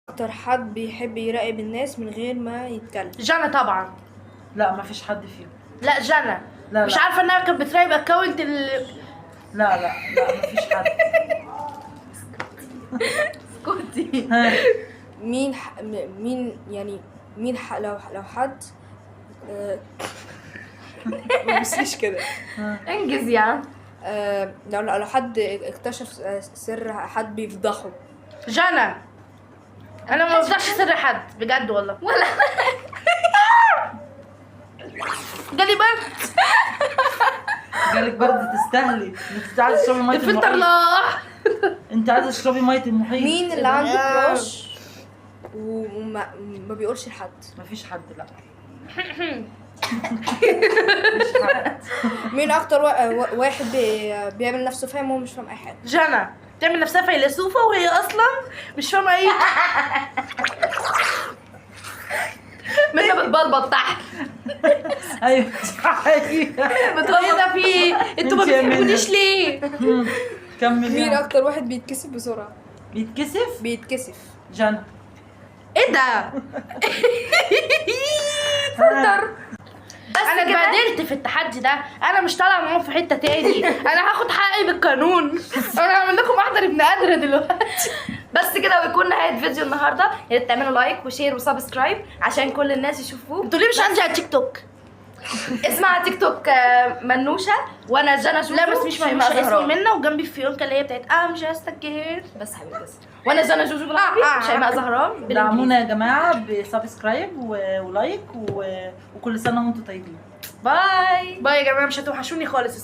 اكتر حد بيحب يراقب الناس من غير ما يتكلم؟ جنى طبعا. لا مفيش حد فيهم. لا جنى. لا مش لا. عارفه انها كانت بتراقب اكونت لا لا لا مفيش حد. اسكتي. ها. لو حد ما بصيش كده. انجز يعني. لو حد اكتشف سر حد بيفضحه. جنى. انا ما بفضحش سر حد بجد والله. ولا جالي برد. جالك برد تستاهلي. انت عايزه تشربي ميه الفلتر المحيط. راح. انت عايزه تشربي ميه المحيط. مين اللي عنده كراش وما ما بيقولش لحد؟ مفيش حد لا. مين اكتر واحد بيعمل نفسه فاهم وهو مش فاهم اي حاجه؟ جنى تعمل نفسها فيلسوفه وهي اصلا مش فاهمه اي منى بتبلبط تحت. ايوه صحيح. بتقولي ده في انتوا ما انت يا منى. بتحبونيش ليه؟ كمل. مين اكتر واحد بيتكسف بسرعه؟ بيتكسف. جنى. ايه ده؟ فلتر. انا اتبهدلت في التحدي ده، انا مش طالعه معاهم في حته تاني، انا هاخد حقي بالقانون. انا هعمل لكم محضر ابن قادره دلوقتي. بس كده ويكون نهايه فيديو النهارده. يا ريت تعملوا لايك وشير وسبسكرايب عشان كل الناس يشوفوه. انتوا ليه مش عندي على تيك توك؟ اسمها على تيك توك منوشه، وانا جنى شوشو. لا بس مش شيماء اسمي زهران. منى وجنبي الفيونكه اللي هي بتاعت ام جاست كير. بس حبيبي بس. وانا جنى جوجو بالعربي. شيماء زهران بالانجليزي. دعمونا يا جماعه بسبسكرايب ولايك وكل سنه وانتم طيبين. باي باي يا جماعه، مش هتوحشوني خالص.